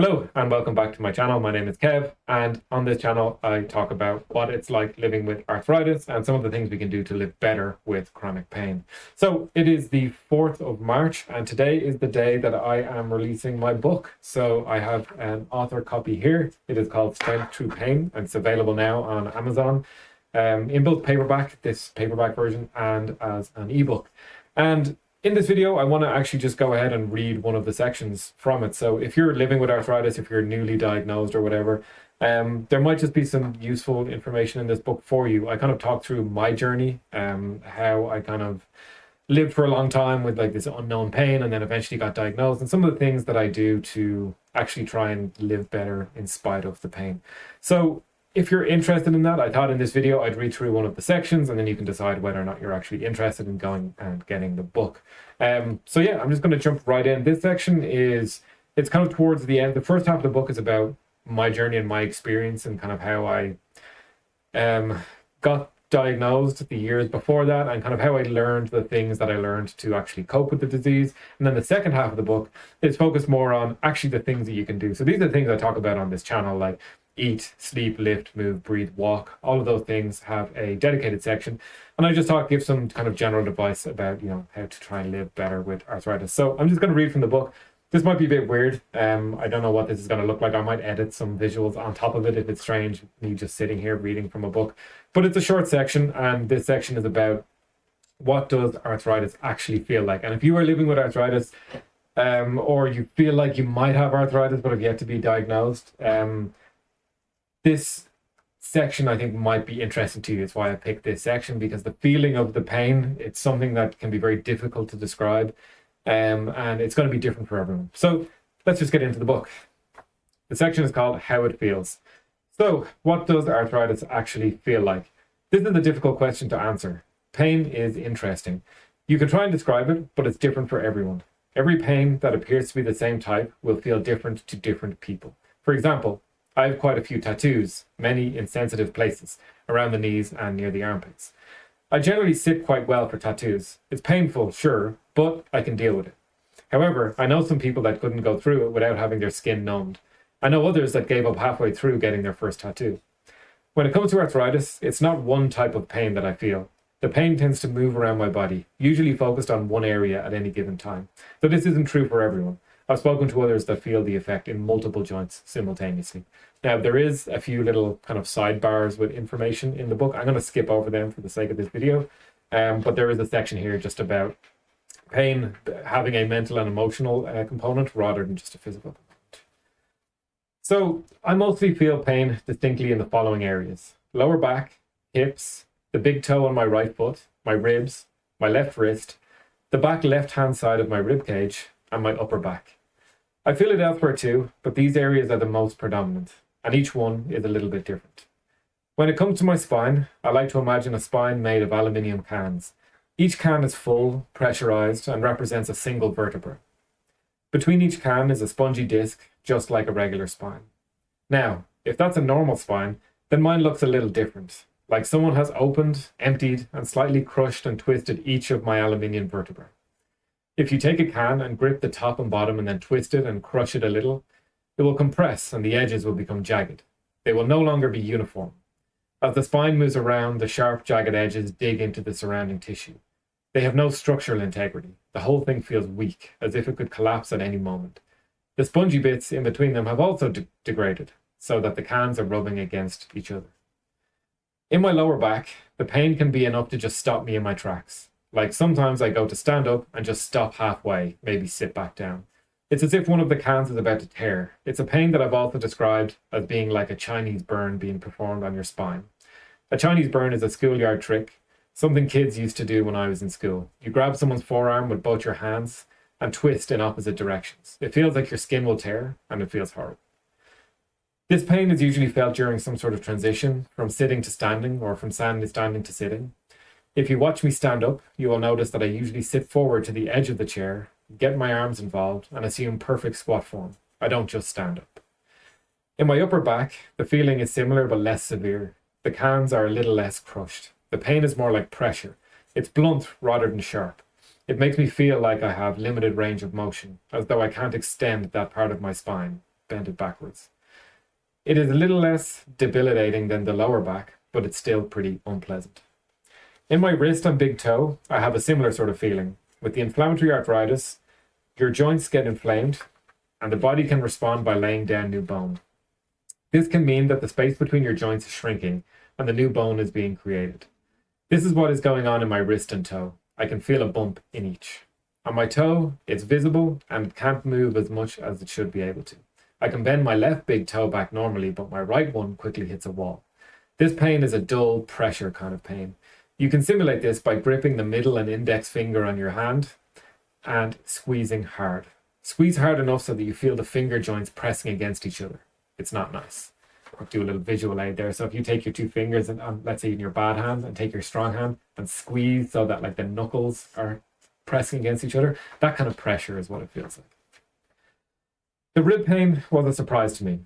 Hello and welcome back to my channel. My name is Kev, and on this channel I talk about what it's like living with arthritis and some of the things we can do to live better with chronic pain. So it is the 4th of March and today is the day that I am releasing my book. So I have an author copy here. It is called Strength Through Pain and it's available now on Amazon in both paperback, this paperback version, and as an ebook. And in this video, I want to actually just go ahead and read one of the sections from it. So if you're living with arthritis, if you're newly diagnosed or whatever, there might just be some useful information in this book for you. I kind of talk through my journey, how I kind of lived for a long time with like this unknown pain and then eventually got diagnosed, and some of the things that I do to actually try and live better in spite of the pain. So if you're interested in that, I thought in this video I'd read through one of the sections and then you can decide whether or not you're actually interested in going and getting the book. So yeah, I'm just going to jump right in. This section it's kind of towards the end. The first half of the book is about my journey and my experience and kind of how I got diagnosed the years before that and kind of how I learned the things that I learned to actually cope with the disease. And then the second half of the book is focused more on actually the things that you can do. So these are the things I talk about on this channel, like eat, sleep, lift, move, breathe, walk. All of those things have a dedicated section. And I just give some kind of general advice about, how to try and live better with arthritis. So I'm just going to read from the book. This might be a bit weird. I don't know what this is going to look like. I might edit some visuals on top of it if it's strange, me just sitting here reading from a book. But it's a short section, and this section is about what does arthritis actually feel like. And if you are living with arthritis, or you feel like you might have arthritis but have yet to be diagnosed, this section I think might be interesting to you. It's why I picked this section, because the feeling of the pain, it's something that can be very difficult to describe, and it's going to be different for everyone. So let's just get into the book. The section is called How It Feels. So what does arthritis actually feel like? This is a difficult question to answer. Pain is interesting. You can try and describe it, but it's different for everyone. Every pain that appears to be the same type will feel different to different people. For example, I have quite a few tattoos, many in sensitive places, around the knees and near the armpits. I generally sit quite well for tattoos. It's painful, sure, but I can deal with it. However, I know some people that couldn't go through it without having their skin numbed. I know others that gave up halfway through getting their first tattoo. When it comes to arthritis, it's not one type of pain that I feel. The pain tends to move around my body, usually focused on one area at any given time. So this isn't true for everyone. I've spoken to others that feel the effect in multiple joints simultaneously. Now, there is a few little kind of sidebars with information in the book. I'm going to skip over them for the sake of this video. But there is a section here just about pain having a mental and emotional component rather than just a physical component. So I mostly feel pain distinctly in the following areas: lower back, hips, the big toe on my right foot, my ribs, my left wrist, the back left-hand side of my rib cage, and my upper back. I feel it elsewhere too, but these areas are the most predominant, and each one is a little bit different. When it comes to my spine, I like to imagine a spine made of aluminium cans. Each can is full, pressurized, and represents a single vertebra. Between each can is a spongy disc, just like a regular spine. Now, if that's a normal spine, then mine looks a little different, like someone has opened, emptied, and slightly crushed and twisted each of my aluminium vertebrae. If you take a can and grip the top and bottom and then twist it and crush it a little, it will compress and the edges will become jagged. They will no longer be uniform. As the spine moves around, the sharp, jagged edges dig into the surrounding tissue. They have no structural integrity. The whole thing feels weak, as if it could collapse at any moment. The spongy bits in between them have also degraded, so that the cans are rubbing against each other. In my lower back, the pain can be enough to just stop me in my tracks. Like sometimes I go to stand up and just stop halfway, maybe sit back down. It's as if one of the cans is about to tear. It's a pain that I've also described as being like a Chinese burn being performed on your spine. A Chinese burn is a schoolyard trick, something kids used to do when I was in school. You grab someone's forearm with both your hands and twist in opposite directions. It feels like your skin will tear, and it feels horrible. This pain is usually felt during some sort of transition, from sitting to standing or from standing to sitting. If you watch me stand up, you will notice that I usually sit forward to the edge of the chair, get my arms involved, and assume perfect squat form. I don't just stand up. In my upper back, the feeling is similar but less severe. The cans are a little less crushed. The pain is more like pressure. It's blunt rather than sharp. It makes me feel like I have limited range of motion, as though I can't extend that part of my spine. bend it backwards. It is a little less debilitating than the lower back, but it's still pretty unpleasant. In my wrist and big toe, I have a similar sort of feeling. With the inflammatory arthritis, your joints get inflamed and the body can respond by laying down new bone. This can mean that the space between your joints is shrinking and the new bone is being created. This is what is going on in my wrist and toe. I can feel a bump in each. On my toe, it's visible and it can't move as much as it should be able to. I can bend my left big toe back normally, but my right one quickly hits a wall. This pain is a dull pressure kind of pain. You can simulate this by gripping the middle and index finger on your hand and squeezing hard. Squeeze hard enough so that you feel the finger joints pressing against each other. It's not nice. I'll do a little visual aid there. So if you take your two fingers and let's say in your bad hand and take your strong hand and squeeze so that like the knuckles are pressing against each other, that kind of pressure is what it feels like. The rib pain was a surprise to me.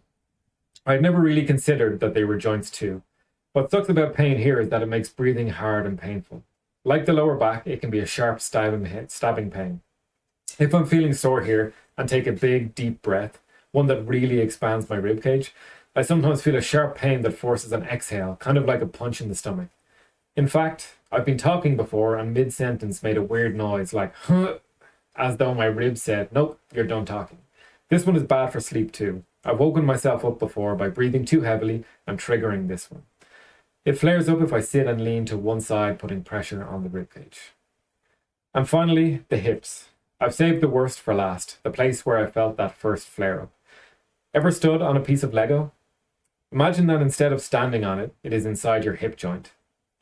I'd never really considered that they were joints too. What sucks about pain here is that it makes breathing hard and painful. Like the lower back, it can be a sharp stabbing pain. If I'm feeling sore here and take a big, deep breath, one that really expands my rib cage, I sometimes feel a sharp pain that forces an exhale, kind of like a punch in the stomach. In fact, I've been talking before and mid-sentence made a weird noise like, huh, as though my ribs said, nope, you're done talking. This one is bad for sleep too. I've woken myself up before by breathing too heavily and triggering this one. It flares up if I sit and lean to one side, putting pressure on the ribcage. And finally, the hips. I've saved the worst for last, the place where I felt that first flare-up. Ever stood on a piece of Lego? Imagine that instead of standing on it, it is inside your hip joint.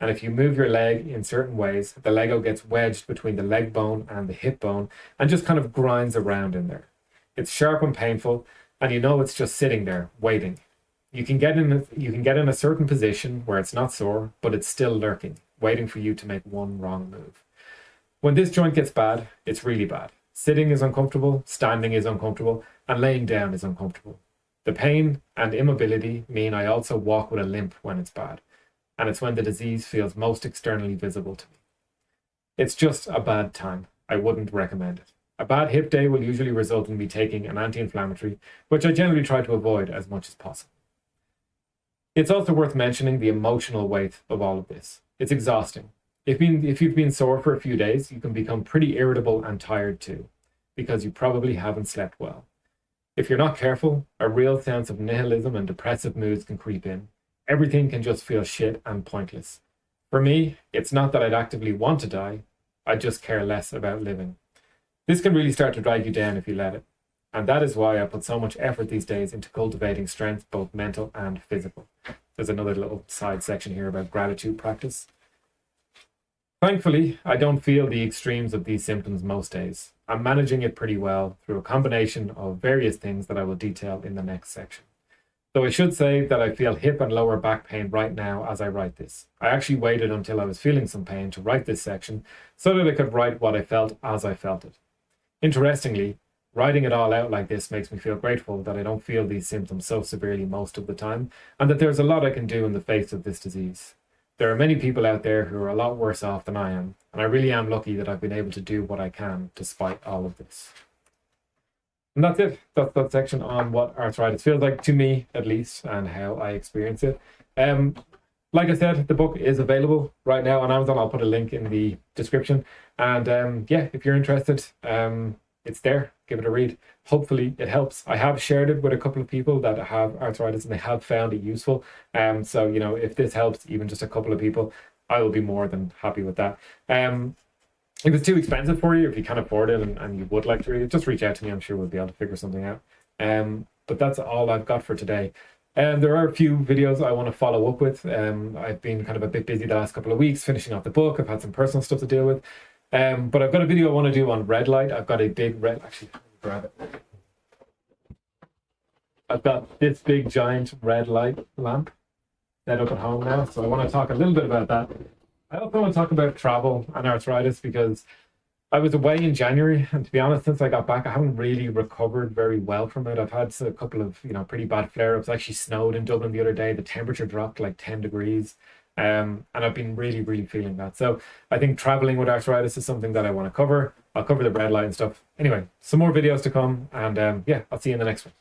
And if you move your leg in certain ways, the Lego gets wedged between the leg bone and the hip bone and just kind of grinds around in there. It's sharp and painful, and you know it's just sitting there, waiting. You can get in a certain position where it's not sore, but it's still lurking, waiting for you to make one wrong move. When this joint gets bad, it's really bad. Sitting is uncomfortable, standing is uncomfortable, and laying down is uncomfortable. The pain and immobility mean I also walk with a limp when it's bad, and it's when the disease feels most externally visible to me. It's just a bad time. I wouldn't recommend it. A bad hip day will usually result in me taking an anti-inflammatory, which I generally try to avoid as much as possible. It's also worth mentioning the emotional weight of all of this. It's exhausting. If you've been sore for a few days, you can become pretty irritable and tired too, because you probably haven't slept well. If you're not careful, a real sense of nihilism and depressive moods can creep in. Everything can just feel shit and pointless. For me, it's not that I'd actively want to die, I just care less about living. This can really start to drag you down if you let it. And that is why I put so much effort these days into cultivating strength, both mental and physical. There's another little side section here about gratitude practice. Thankfully, I don't feel the extremes of these symptoms most days. I'm managing it pretty well through a combination of various things that I will detail in the next section. Though I should say that I feel hip and lower back pain right now as I write this. I actually waited until I was feeling some pain to write this section so that I could write what I felt as I felt it. Interestingly, writing it all out like this makes me feel grateful that I don't feel these symptoms so severely most of the time, and that there's a lot I can do in the face of this disease. There are many people out there who are a lot worse off than I am, and I really am lucky that I've been able to do what I can despite all of this. And that's it. That's that section on what arthritis feels like to me, at least, and how I experience it. Like I said, the book is available right now on Amazon. I'll put a link in the description. And yeah, if you're interested, it's there. Give it a read. Hopefully it helps. I have shared it with a couple of people that have arthritis and they have found it useful. So, you know, if this helps even just a couple of people, I will be more than happy with that. If it's too expensive for you, if you can't afford it and you would like to read it, just reach out to me. I'm sure we'll be able to figure something out. But that's all I've got for today. There are a few videos I want to follow up with. I've been kind of a bit busy the last couple of weeks finishing off the book. I've had some personal stuff to deal with. But I've got a video I want to do on red light. I've got a big red... Actually, let me grab it. I've got this big giant red light lamp set up at home now. So I want to talk a little bit about that. I also want to talk about travel and arthritis because I was away in January, and to be honest, since I got back, I haven't really recovered very well from it. I've had a couple of, pretty bad flare-ups. It actually snowed in Dublin the other day. The temperature dropped like 10 degrees. And I've been really, really feeling that. So I think traveling with arthritis is something that I want to cover. I'll cover the red light and stuff. Anyway, some more videos to come, and yeah, I'll see you in the next one.